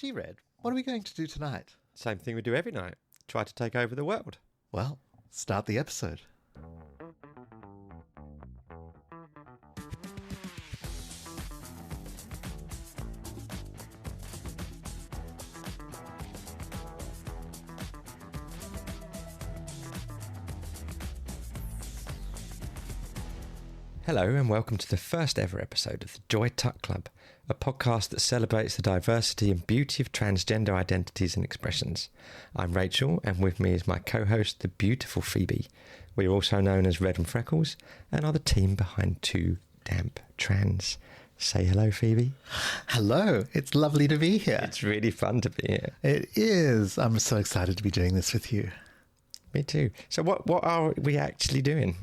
Gee, Red, what are we going to do tonight? Same thing we do every night. Try to take over the world. Well, start the episode. Hello and welcome to the first ever episode of the Joy Tuck Club, a podcast that celebrates the diversity and beauty of transgender identities and expressions. I'm Rachel, and with me is my co-host, the beautiful Phoebe. We are also known as Red and Freckles and are the team behind Two Damp Trans. Say hello, Phoebe. Hello, it's lovely to be here. It's really fun to be here. It is. I'm so excited to be doing this with you. Me too. So what are we actually doing?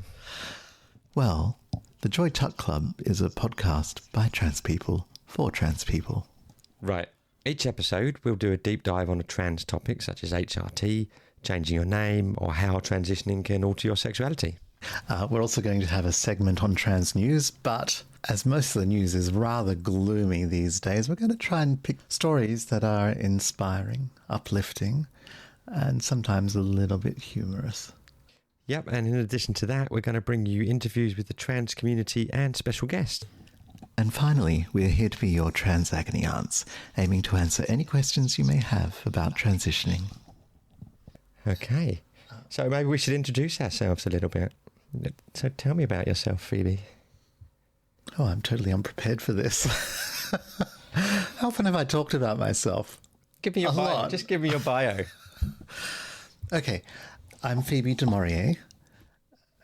Well, the Joy Tuck Club is a podcast by trans people for trans people. Right. Each episode, we'll do a deep dive on a trans topic such as HRT, changing your name, or how transitioning can alter your sexuality. We're also going to have a segment on trans news, but as most of the news is rather gloomy these days, we're going to try and pick stories that are inspiring, uplifting, and sometimes a little bit humorous. Yep, and in addition to that, we're going to bring you interviews with the trans community and special guests. And finally, we're here to be your trans agony aunts, aiming to answer any questions you may have about transitioning. Okay, so maybe we should introduce ourselves a little bit. So tell me about yourself, Phoebe. Oh, I'm totally unprepared for this. How often have I talked about myself? Give me your bio. Lot. Just give me your bio. Okay, I'm Phoebe du Maurier.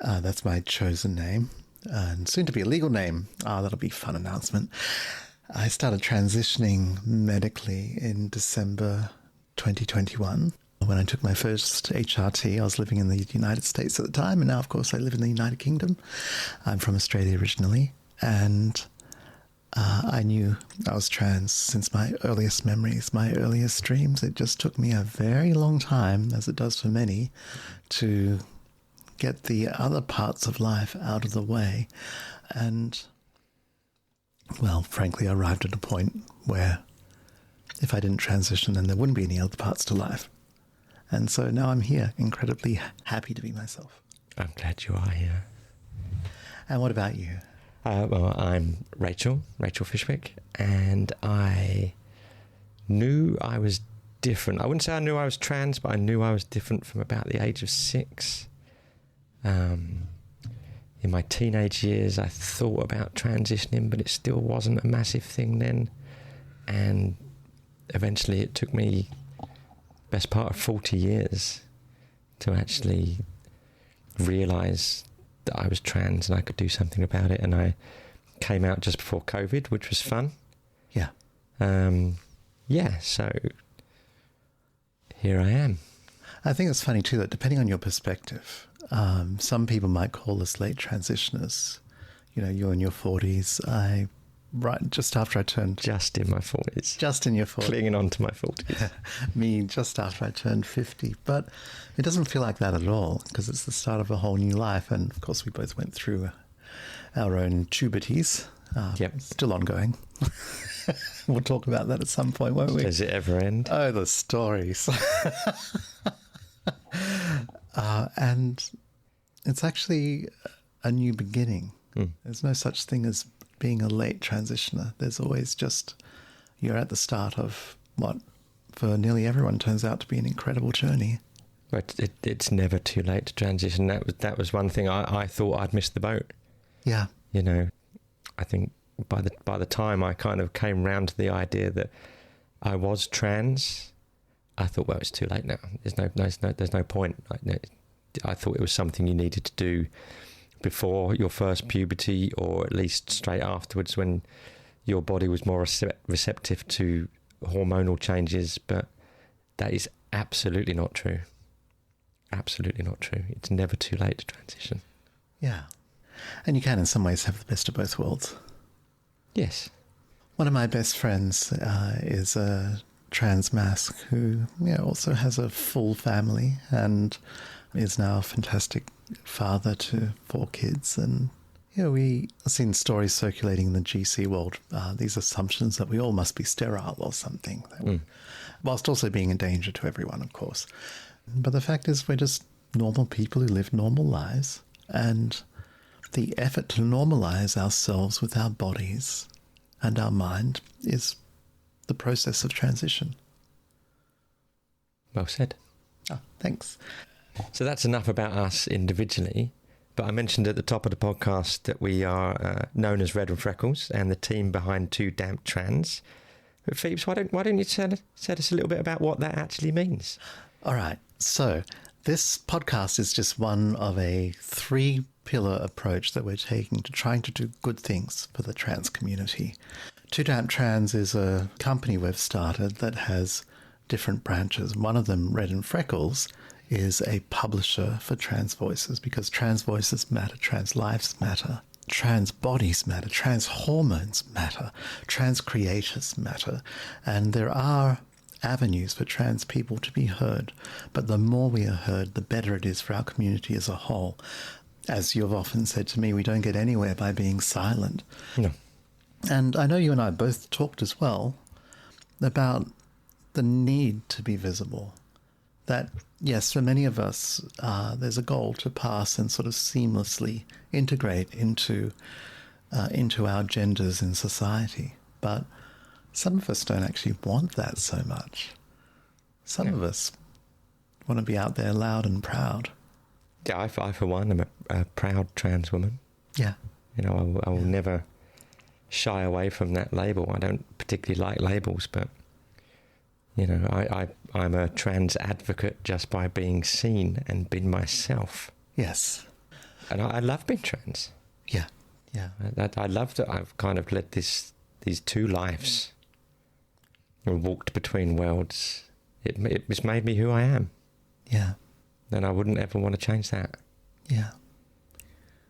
That's my chosen name, and soon to be a legal name. That'll be a fun announcement. I started transitioning medically in December 2021. When I took my first HRT, I was living in the United States at the time, and now, of course, I live in the United Kingdom. I'm from Australia originally, and I knew I was trans since my earliest memories, my earliest dreams. It just took me a very long time, as it does for many, to get the other parts of life out of the way. And, well, frankly, I arrived at a point where if I didn't transition, then there wouldn't be any other parts to life. And so now I'm here, incredibly happy to be myself. I'm glad you are here. And what about you? Well, I'm Rachel Fishwick, and I knew I was different. I wouldn't say I knew I was trans, but I knew I was different from about the age of 6. In my teenage years, I thought about transitioning, but it still wasn't a massive thing then. And eventually it took me best part of 40 years to actually realise that I was trans and I could do something about it. And I came out just before COVID, which was fun. Yeah. So here I am. I think it's funny too that depending on your perspective, some people might call us late transitioners. You know, you're in your 40s. Just after I turned... Just in my 40s. Just in your 40s. Clinging on to my 40s. Me, just after I turned 50. But it doesn't feel like that at all, because it's the start of a whole new life. And of course, we both went through our own puberties. Yep. Still ongoing. We'll talk about that at some point, won't we? Does it ever end? Oh, the stories. And it's actually a new beginning. There's no such thing as being a late transitioner. There's always just, you're at the start of what, for nearly everyone, turns out to be an incredible journey. But it's never too late to transition. That was one thing I thought I'd missed the boat. Yeah. You know, I think by the time I kind of came round to the idea that I was trans, I thought, well, it's too late now. There's no point. I thought it was something you needed to do before your first puberty, or at least straight afterwards, when your body was more receptive to hormonal changes. But that is absolutely not true. Absolutely not true. It's never too late to transition. Yeah. And you can in some ways have the best of both worlds. Yes. One of my best friends is a trans mask who also has a full family and is now a fantastic father to 4 kids. And we've seen stories circulating in the GC world, these assumptions that we all must be sterile or something, whilst also being a danger to everyone, of course. But the fact is we're just normal people who live normal lives, and the effort to normalize ourselves with our bodies and our mind is the process of transition. Well said. Oh, thanks. So that's enough about us individually. But I mentioned at the top of the podcast that we are known as Red and Freckles and the team behind Too Damp Trans. But Phoebes, why don't you tell us a little bit about what that actually means? All right. So this podcast is just one of a 3-pillar approach that we're taking to trying to do good things for the trans community. Too Damp Trans is a company we've started that has different branches. One of them, Red and Freckles, is a publisher for trans voices, because trans voices matter, trans lives matter, trans bodies matter, trans hormones matter, trans creators matter, and there are avenues for trans people to be heard. But the more we are heard, the better it is for our community as a whole. As you've often said to me, we don't get anywhere by being silent. No. And I know you and I both talked as well about the need to be visible. That, yes, for many of us, there's a goal to pass and sort of seamlessly integrate into our genders in society. But some of us don't actually want that so much. Some of us want to be out there loud and proud. Yeah, I for one, am a proud trans woman. Yeah. You know, I will never shy away from that label. I don't particularly like labels, but, you know, I'm a trans advocate just by being seen and being myself. Yes. And I love being trans. Yeah. Yeah. I love that I've kind of led these two lives and walked between worlds. It's made me who I am. Yeah. And I wouldn't ever want to change that. Yeah.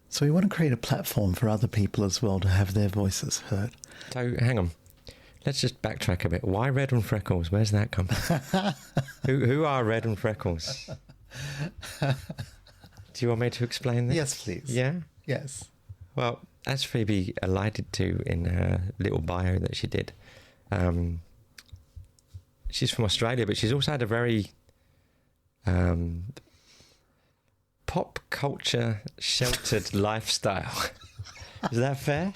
So we want to create a platform for other people as well to have their voices heard. So hang on. Let's just backtrack a bit. Why Red and Freckles? Where's that come from? Who are Red and Freckles? Do you want me to explain this? Yes, please. Yeah? Yes. Well, as Phoebe alluded to in her little bio that she did, she's from Australia, but she's also had a very pop culture sheltered lifestyle. Is that fair?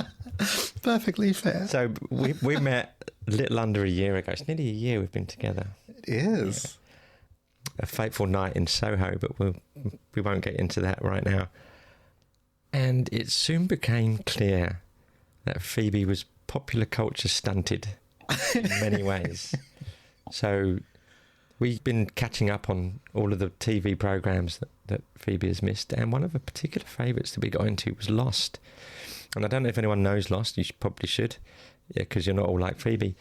Perfectly fair. So we met a little under a year ago. It's nearly a year we've been together. It is. Yeah. A fateful night in Soho, but we won't get into that right now. And it soon became clear that Phoebe was popular culture stunted in many ways. So we've been catching up on all of the TV programmes that Phoebe has missed, and one of the particular favourites that we got into was Lost. And I don't know if anyone knows Lost. You probably should, because you're not all like Phoebe.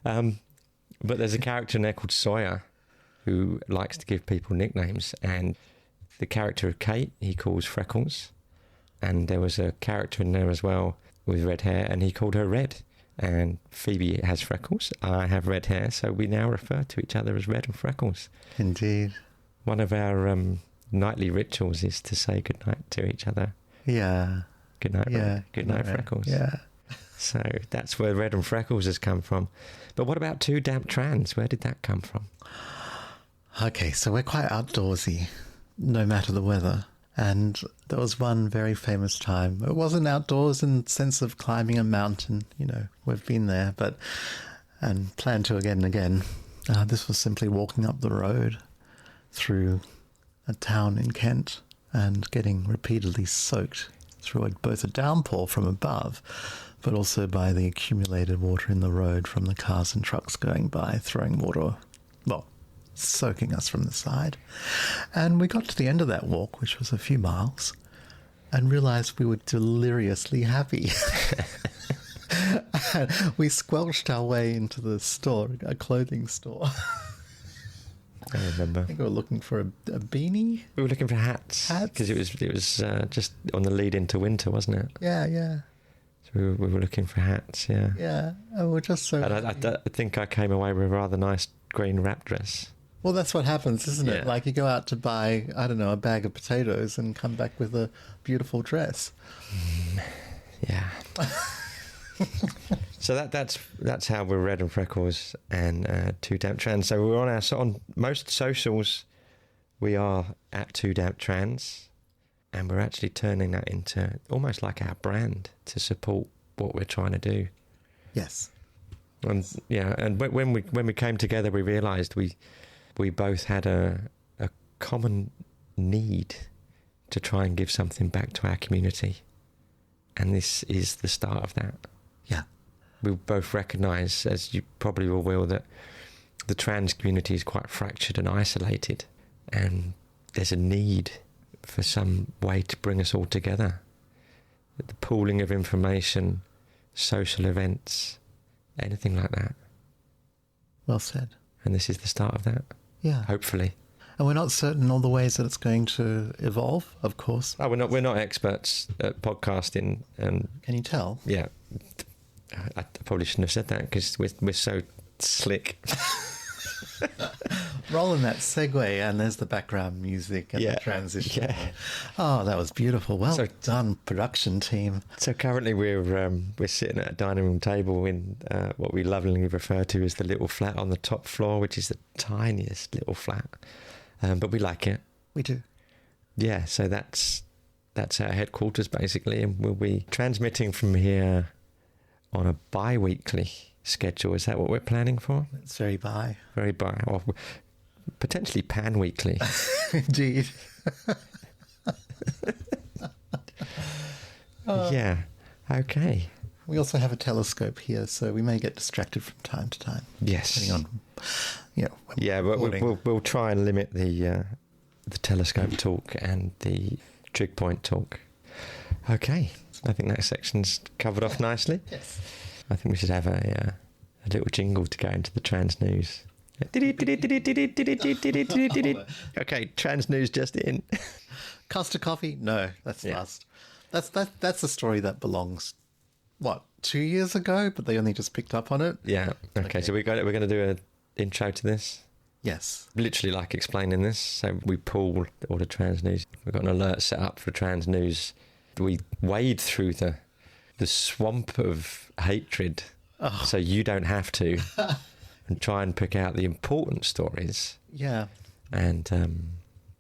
But there's a character in there called Sawyer who likes to give people nicknames, and the character of Kate he calls Freckles, and there was a character in there as well with red hair, and he called her Red. And Phoebe has freckles, I have red hair, so we now refer to each other as Red and Freckles. Indeed. One of our nightly rituals is to say goodnight to each other. Yeah. Good night, Yeah. Red. Good night, Freckles. Yeah. So that's where Red and Freckles has come from. But what about Too Damp Trans? Where did that come from? Okay, so we're quite outdoorsy, no matter the weather. And there was one very famous time. It wasn't outdoors in the sense of climbing a mountain. You know, we've been there, and plan to again and again. This was simply walking up the road through a town in Kent and getting repeatedly soaked through both a downpour from above, but also by the accumulated water in the road from the cars and trucks going by, throwing water, well, soaking us from the side. And we got to the end of that walk, which was a few miles, and realized we were deliriously happy. We squelched our way into the store, a clothing store. I remember. I think we were looking for a beanie. We were looking for hats. Because it was just on the lead into winter, wasn't it? Yeah, yeah. So we were looking for hats, yeah. Yeah, and we're just so... And I think I came away with a rather nice green wrap dress. Well, that's what happens, isn't it? Yeah. Like you go out to buy, I don't know, a bag of potatoes and come back with a beautiful dress. Yeah. So that's how we're Red and Freckles and Too Damp Trans. So we're on most socials. We are at Too Damp Trans, and we're actually turning that into almost like our brand to support what we're trying to do. Yes. And yeah, and when we came together, we realised we both had a common need to try and give something back to our community, and this is the start of that. Yeah. We both recognise, as you probably all will, that the trans community is quite fractured and isolated, and there's a need for some way to bring us all together. The pooling of information, social events, anything like that. Well said. And this is the start of that, Yeah. hopefully. And we're not certain all the ways that it's going to evolve, of course. Oh, we're not experts at podcasting, and Can you tell? yeah, I probably shouldn't have said that because we're so slick. Rolling that segue, and there's the background music and Yeah, the transition. yeah. Oh, that was beautiful. Well So- done, production team. So currently we're sitting at a dining room table in what we lovingly refer to as the little flat on the top floor, which is the tiniest little flat, but we like it. We do. Yeah, so that's our headquarters basically, and we'll be transmitting from here on a bi-weekly schedule. Is that what we're planning for? It's very bi. Very or potentially pan-weekly. Indeed. Yeah. Okay. We also have a telescope here, so we may get distracted from time to time. Yes. Depending on, when we're Yeah, but recording. we'll try and limit the telescope talk and the trig point talk. Okay. I think that section's covered off nicely. Yes. I think we should have a little jingle to go into the trans news. Okay, trans news just in. Custard coffee? No, that's Yeah. last. That's a story that belongs, 2 years ago? But they only just picked up on it. Yeah. Okay. So we're going to do an intro to this. Yes. Literally like explaining this. So we pull all the trans news. We've got an alert set up for trans news. We wade through the swamp of hatred, so you don't have to, and try and pick out the important stories Yeah. and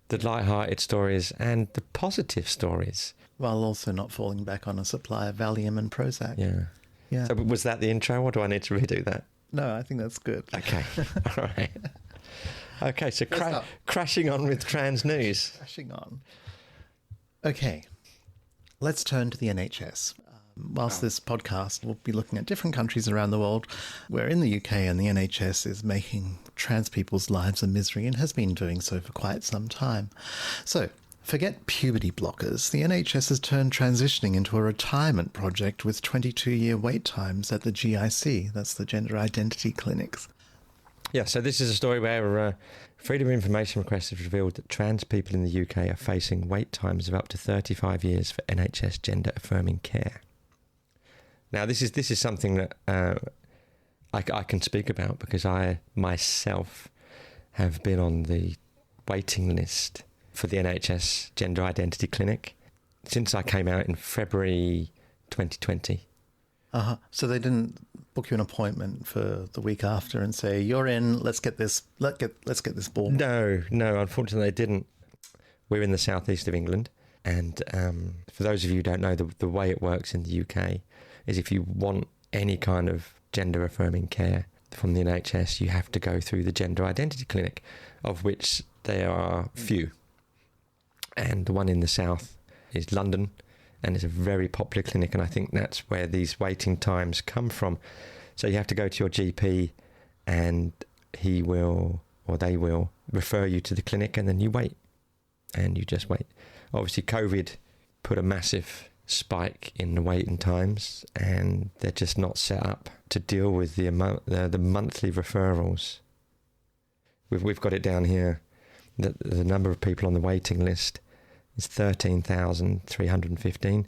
the light-hearted stories and the positive stories. While also not falling back on a supply of Valium and Prozac. Yeah. Yeah. So was that the intro, or do I need to redo that? No, I think that's good. Okay. All right. Okay, so Let's go. crashing on with trans news. Crashing on. Okay. Let's turn to the NHS. Whilst this podcast will be looking at different countries around the world, we're in the UK and the NHS is making trans people's lives a misery and has been doing so for quite some time. So, forget puberty blockers. The NHS has turned transitioning into a retirement project with 22-year wait times at the GIC. That's the Gender Identity Clinics. Yeah, so this is a story where Freedom of Information request has revealed that trans people in the UK are facing wait times of up to 35 years for NHS gender-affirming care. Now, this is something that I can speak about because I myself have been on the waiting list for the NHS Gender Identity Clinic since I came out in February 2020. Uh-huh. So they didn't book you an appointment for the week after and say, you're in, let's get this ball. No, unfortunately they didn't. We're in the southeast of England, and for those of you who don't know, the way it works in the UK is if you want any kind of gender-affirming care from the NHS, you have to go through the Gender Identity Clinic, of which there are few. And the one in the south is London, and it's a very popular clinic, and I think that's where these waiting times come from. So you have to go to your GP, and he will, or they will, refer you to the clinic, and then you wait, and you just wait. Obviously, COVID put a massive spike in the waiting times, and they're just not set up to deal with the monthly referrals. We've got it down here that the number of people on the waiting list is 13,315.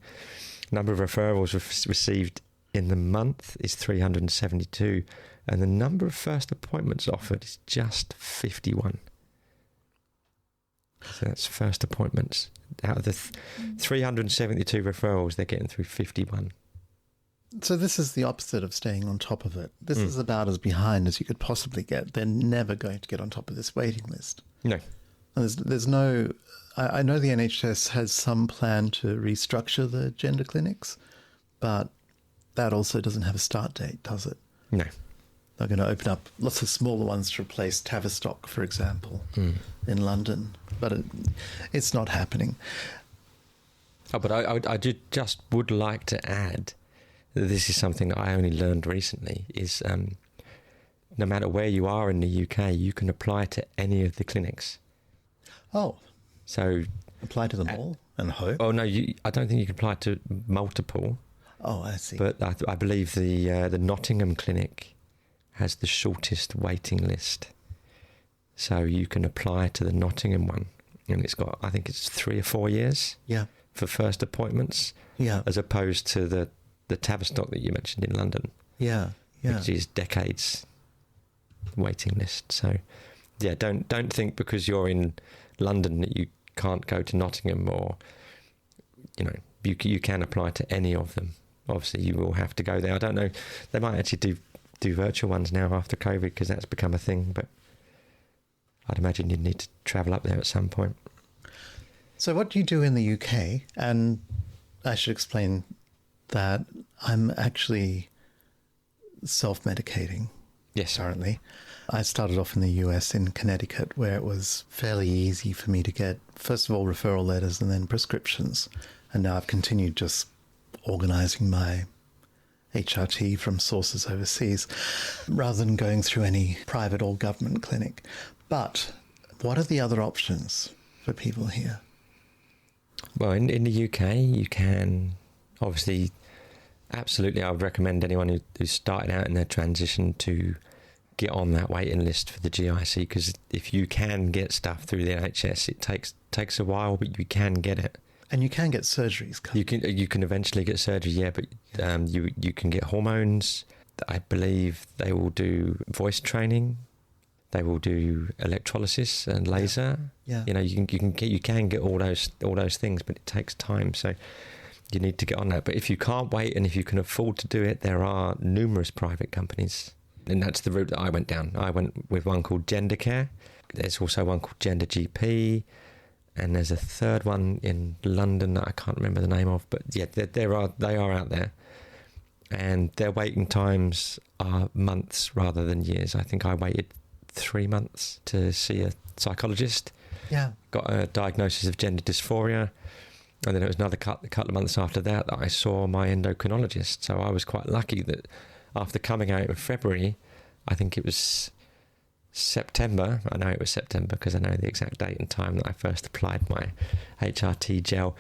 Number of referrals received in the month is 372, And the number of first appointments offered is just 51. So that's first appointments. Out of the 372 referrals, they're getting through 51. So this is the opposite of staying on top of it. This is about as behind as you could possibly get. They're never going to get on top of this waiting list. No. And there's no... I know the NHS has some plan to restructure the gender clinics, but that also doesn't have a start date, does it? No. They're going to open up lots of smaller ones to replace Tavistock, for example, in London. But it's not happening. Oh, but I just would like to add, this is something I only learned recently, is no matter where you are in the UK, you can apply to any of the clinics. Oh. So apply to them all and hope? Oh, no, I don't think you can apply to multiple. Oh, I see. But I believe the Nottingham clinic has the shortest waiting list. So you can apply to the Nottingham one. And it's got, I think it's 3 or 4 years for first appointments. Yeah. As opposed to the Tavistock that you mentioned in London. Yeah. Which is decades waiting list. So, yeah, don't think because you're in London that you can't go to Nottingham, or, you know, you can apply to any of them. Obviously, you will have to go there. I don't know. They might actually do virtual ones now after COVID, because that's become a thing. But I'd imagine you'd need to travel up there at some point. So what do you do in the UK? And I should explain that I'm actually self-medicating. Yes. Currently. I started off in the US in Connecticut, where it was fairly easy for me to get, first of all, referral letters and then prescriptions. And now I've continued just organising my HRT from sources overseas rather than going through any private or government clinic. But what are the other options for people here? Well, in the UK, you can obviously, absolutely, I would recommend anyone who's started out in their transition to get on that waiting list for the GIC, because if you can get stuff through the NHS, it takes a while, but you can get it. And you can get surgeries. You can eventually get surgery, yeah, but you can get hormones. I believe they will do voice training. They will do electrolysis and laser. Yeah. You know, you can get all those things, but it takes time. So you need to get on that. But if you can't wait and if you can afford to do it, there are numerous private companies. And that's the route that I went down. I went with one called Gender Care. There's also one called Gender GP. And there's a third one in London that I can't remember the name of. But yeah, they are out there. And their waiting times are months rather than years. I think I waited 3 months to see a psychologist. Yeah. Got a diagnosis of gender dysphoria. And then it was another couple of months after that I saw my endocrinologist. So I was quite lucky that after coming out in February, I think it was September. I know it was September because I know the exact date and time that I first applied my HRT gel.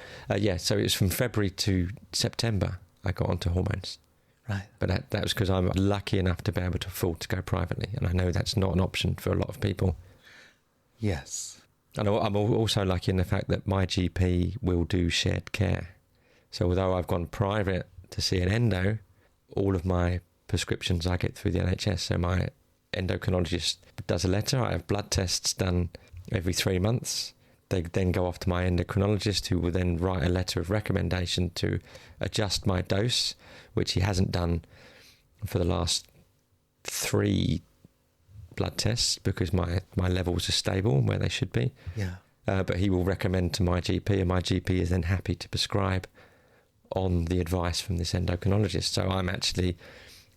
So it was from February to September I got onto hormones. Right. But that was because I'm lucky enough to be able to afford to go privately. And I know that's not an option for a lot of people. Yes. And I'm also lucky in the fact that my GP will do shared care. So although I've gone private to see an endo, all of my prescriptions I get through the NHS. So my endocrinologist does a letter. I have blood tests done every 3 months. They then go off to my endocrinologist, who will then write a letter of recommendation to adjust my dose, which he hasn't done for the last 3 blood tests because my levels are stable where they should be. Yeah. But he will recommend to my GP, and my GP is then happy to prescribe on the advice from this endocrinologist. So I'm actually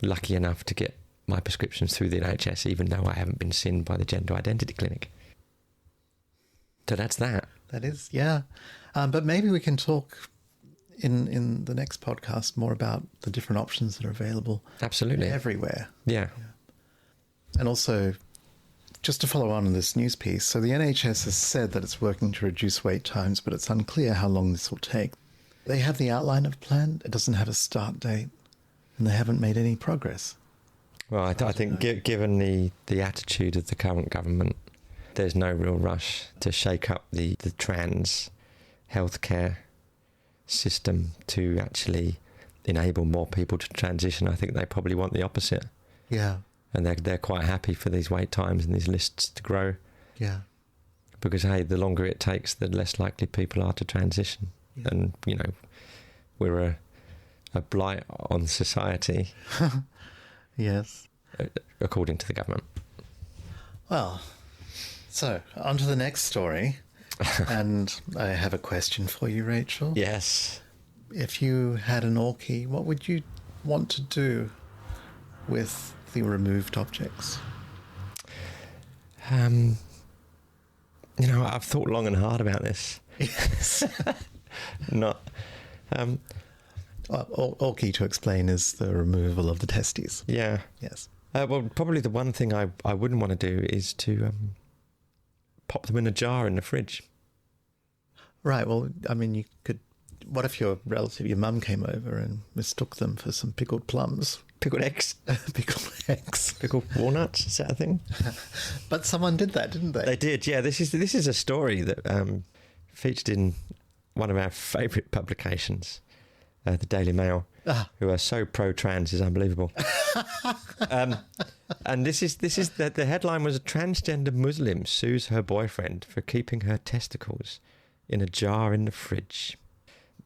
lucky enough to get my prescriptions through the NHS, even though I haven't been seen by the gender identity clinic. So that's that. That is, yeah. But maybe we can talk in the next podcast more about the different options that are available. Absolutely. Everywhere. Yeah. And also, just to follow on in this news piece, so the NHS has said that it's working to reduce wait times, but it's unclear how long this will take. They have the outline of a plan. It doesn't have a start date, and they haven't made any progress. Well, I think given the attitude of the current government, there's no real rush to shake up the trans healthcare system to actually enable more people to transition. I think they probably want the opposite. Yeah. And they're quite happy for these wait times and these lists to grow. Yeah. Because, hey, the longer it takes, the less likely people are to transition. Yeah. And, you know, we're a blight on society. Yes. According to the government. Well, so on to the next story. And I have a question for you, Rachel. Yes. If you had an Orky, what would you want to do with the removed objects? You know, I've thought long and hard about this. Yes. Not. Orky, to explain, is the removal of the testes. Yeah. Yes. Well, probably the one thing I wouldn't want to do is to pop them in a jar in the fridge. Right. Well, I mean, you could. What if your relative, your mum, came over and mistook them for some pickled plums? Pickled eggs. Pickled eggs. Pickled walnuts, is that a thing? But someone did that, didn't they? They did, yeah. This is a story that featured in one of our favourite publications, the Daily Mail, who are so pro-trans is unbelievable. And this is the headline was: a transgender Muslim sues her boyfriend for keeping her testicles in a jar in the fridge.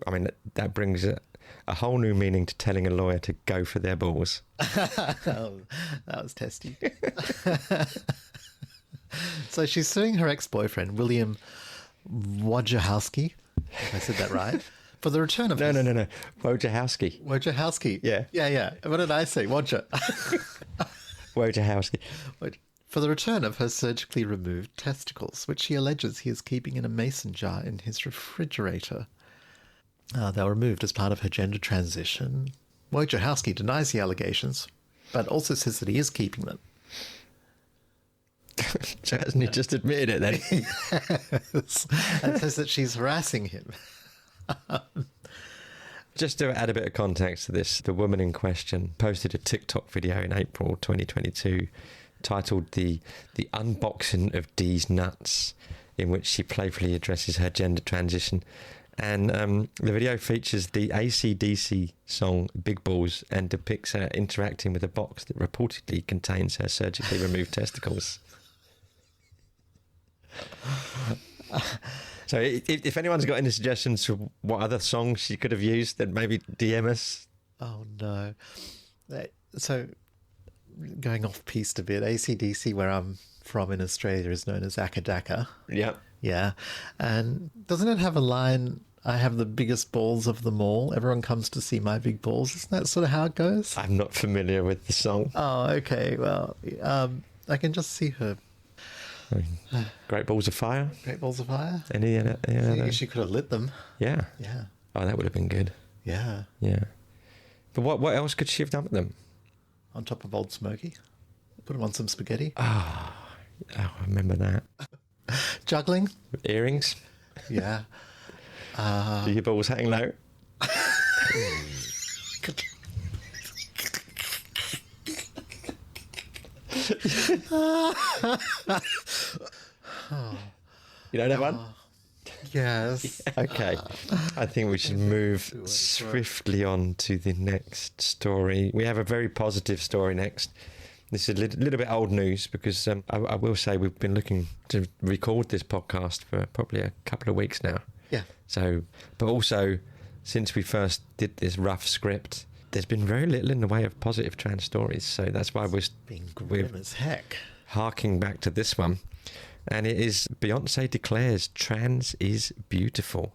I mean, that brings a whole new meaning to telling a lawyer to go for their balls. Oh, that was testy. So she's suing her ex-boyfriend, William Wojciechowski, if I said that right, for the return of... No. Wojciechowski. Wojciechowski. Yeah. Yeah. What did I say? Wojciechowski. For the return of her surgically removed testicles, which she alleges he is keeping in a mason jar in his refrigerator. They were removed as part of her gender transition. Wojciechowski denies the allegations, but also says that he is keeping them. So hasn't he just admitted it then? Yes. And says that she's harassing him. Just to add a bit of context to this, the woman in question posted a TikTok video in April 2022 titled the Unboxing of Dee's Nuts, in which she playfully addresses her gender transition. And the video features the AC/DC song Big Balls and depicts her interacting with a box that reportedly contains her surgically removed testicles. So if anyone's got any suggestions for what other songs she could have used, then maybe DM us. Oh, no. So, going off piste a bit, AC/DC, where I'm from in Australia, is known as Akadaka. Yeah. Yeah. And doesn't it have a line, I have the biggest balls of them all. Everyone comes to see my big balls. Isn't that sort of how it goes? I'm not familiar with the song. Oh, okay. Well, I can just see her. Great Balls of Fire? Great balls of fire? Any other? She could have lit them. Yeah. Yeah. Oh, that would have been good. Yeah. Yeah. But what else could she have done with them? On top of Old Smoky. Put them on some spaghetti. Oh, I remember that. Juggling. Earrings? Yeah. Do your balls hang low? You know that one? Yes. Okay. I think we should move swiftly on to the next story. We have a very positive story next. This is a little bit old news because I will say we've been looking to record this podcast for probably a couple of weeks now. Yeah. So, but also since we first did this rough script, there's been very little in the way of positive trans stories. So that's why Grim as heck. harking back to this one. And it is Beyonce declares trans is beautiful,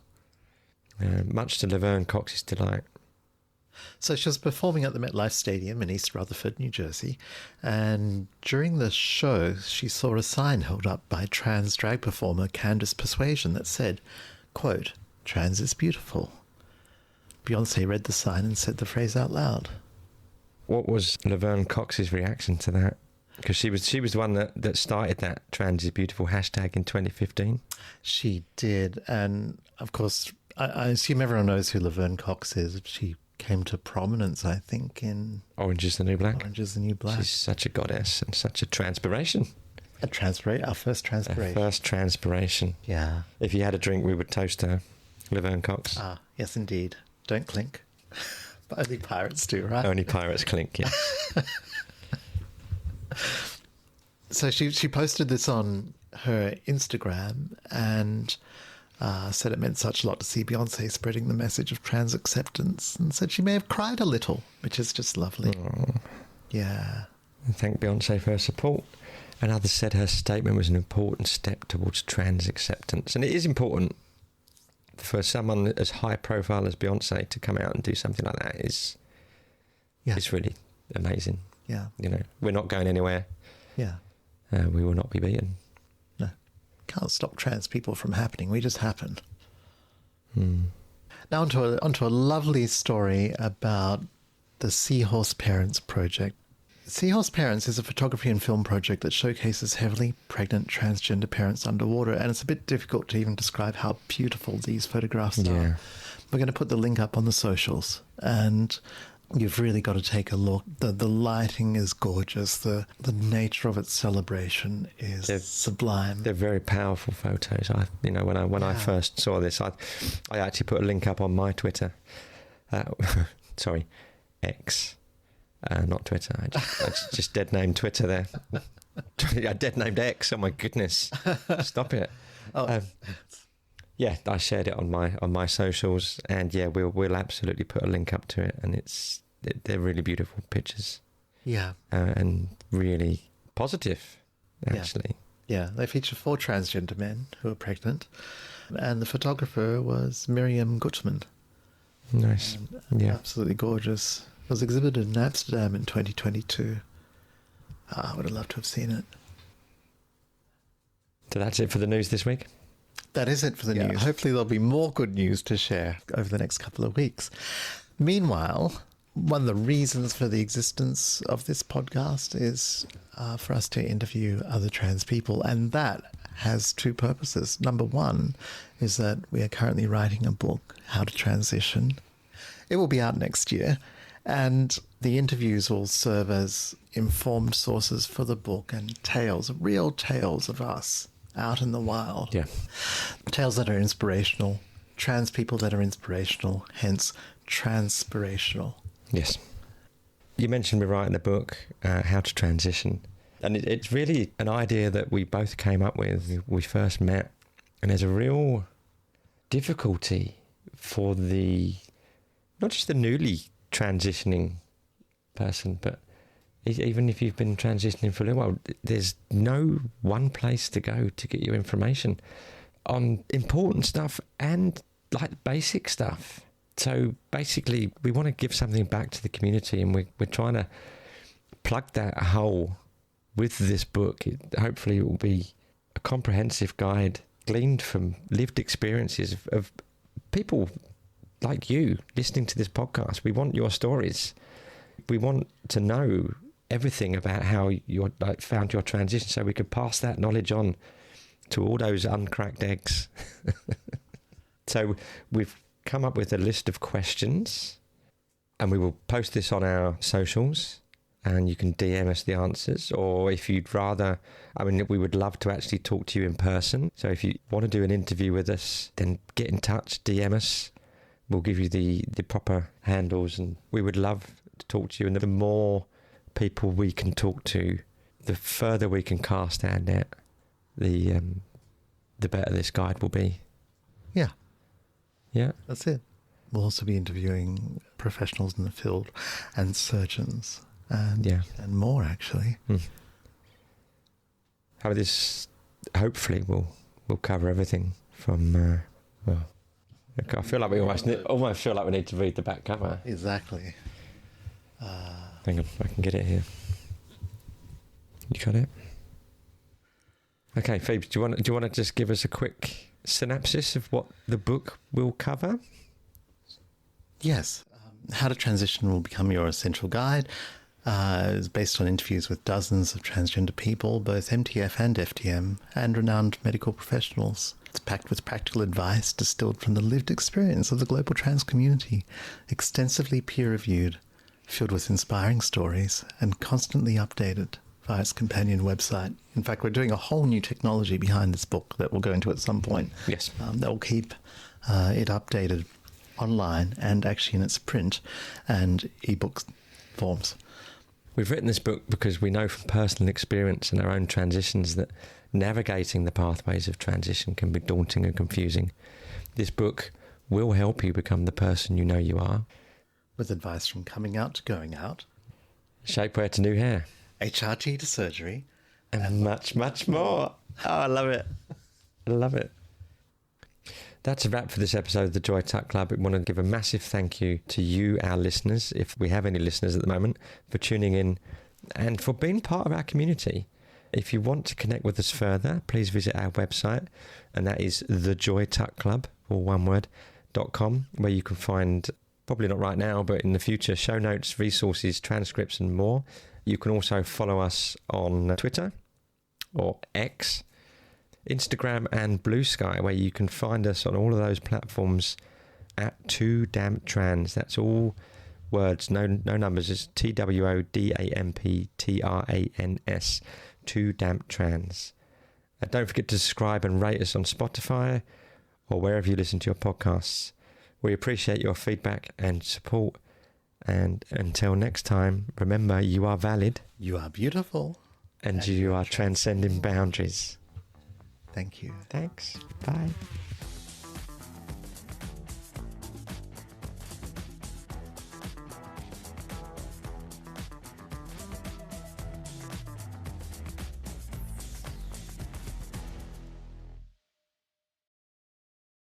much to Laverne Cox's delight. So she was performing at the MetLife Stadium in East Rutherford, New Jersey, and during the show she saw a sign held up by trans drag performer Candice Persuasion that said, quote, "Trans is beautiful." Beyonce read the sign and said the phrase out loud. What was Laverne Cox's reaction to that? Because she was the one that started that trans is beautiful hashtag in 2015. She did, and of course I assume everyone knows who Laverne Cox is. She came to prominence, I think, in Orange is the New Black. Orange is the New Black. She's such a goddess and such a transpiration. Our first transpiration. Our first transpiration. Yeah. If you had a drink, we would toast her, Laverne Cox. Ah, yes, indeed. Don't clink. But only pirates do, right? Only pirates clink, yeah. So she posted this on her Instagram and said it meant such a lot to see Beyonce spreading the message of trans acceptance, and said she may have cried a little, which is just lovely. Oh. Yeah. And thank Beyonce for her support. And others said her statement was an important step towards trans acceptance. And it is important for someone as high profile as Beyonce to come out and do something like that. It's really amazing. Yeah. You know, we're not going anywhere. Yeah. We will not be beaten. No. Can't stop trans people from happening. We just happen. Now onto a lovely story about the Seahorse Parents Project. Seahorse Parents is a photography and film project that showcases heavily pregnant transgender parents underwater, and it's a bit difficult to even describe how beautiful these photographs are. We're going to put the link up on the socials, and you've really got to take a look. The lighting is gorgeous. The nature of its celebration is sublime. They're very powerful photos. When I first saw this, I actually put a link up on my Twitter. Sorry, X. Not Twitter. I just dead named Twitter there. I dead named X. Oh my goodness! Stop it. I shared it on my socials, and we'll absolutely put a link up to it. And they're really beautiful pictures. Yeah, and really positive, actually. Yeah, they feature 4 transgender men who are pregnant, and the photographer was Miriam Gutman. Nice. Absolutely gorgeous. It was exhibited in Amsterdam in 2022. I would have loved to have seen it. So that's it for the news this week? That is it for the news. Hopefully there'll be more good news to share over the next couple of weeks. Meanwhile, one of the reasons for the existence of this podcast is for us to interview other trans people, and that has 2 purposes. Number 1 is that we are currently writing a book, How to Transition. It will be out next year. And the interviews will serve as informed sources for the book and real tales of us out in the wild. Yeah. Tales that are inspirational, trans people that are inspirational, hence transpirational. Yes. You mentioned we're writing the book, How to Transition. And it's really an idea that we both came up with when we first met. And there's a real difficulty for not just the newly transitioning person, but even if you've been transitioning for a little while, there's no one place to go to get your information on important stuff and like basic stuff. So basically we want to give something back to the community, and we're trying to plug that hole with this book. Hopefully it will be a comprehensive guide gleaned from lived experiences of people like you listening to this podcast. We want your stories. We want to know everything about how you found your transition, so we could pass that knowledge on to all those uncracked eggs. So we've come up with a list of questions, and we will post this on our socials, and you can DM us the answers. Or if you'd rather, we would love to actually talk to you in person. So if you want to do an interview with us, then get in touch, DM us. We'll give you the proper handles, and we would love to talk to you. And the more people we can talk to, the further we can cast our net, the better this guide will be. Yeah. Yeah. That's it. We'll also be interviewing professionals in the field and surgeons and more, actually. How this hopefully will cover everything from I feel like we almost feel like we need to read the back cover. Exactly. Hang on, I can get it here. You got it? Okay, Phoebe, do you want to just give us a quick synopsis of what the book will cover? Yes. How to Transition will become your essential guide. It's based on interviews with dozens of transgender people, both MTF and FTM, and renowned medical professionals. It's packed with practical advice distilled from the lived experience of the global trans community, extensively peer-reviewed, filled with inspiring stories, and constantly updated via its companion website. In fact, we're doing a whole new technology behind this book that we'll go into at some point. Yes. That will keep it updated online and actually in its print and ebook forms. We've written this book because we know from personal experience and our own transitions that navigating the pathways of transition can be daunting and confusing. This book will help you become the person you know you are. With advice from coming out to going out, Shapewear to new hair. HRT to surgery. And much, much more. Oh, I love it. I love it. That's a wrap for this episode of the Joy Tuck Club. I want to give a massive thank you to you, our listeners, if we have any listeners at the moment, for tuning in and for being part of our community. If you want to connect with us further, please visit our website, and that is thejoytuckclub, all one word, .com, where you can find, probably not right now, but in the future, show notes, resources, transcripts, and more. You can also follow us on Twitter or X, Instagram and Blue Sky, where you can find us on all of those platforms at Too Damn Trans. That's all words, no numbers. It's TWODAMPTRANS, Too Damn Trans. Don't forget to subscribe and rate us on Spotify or wherever you listen to your podcasts. We appreciate your feedback and support. And until next time, remember, you are valid. You are beautiful. And you are transcending boundaries. Thank you. Thanks. Bye.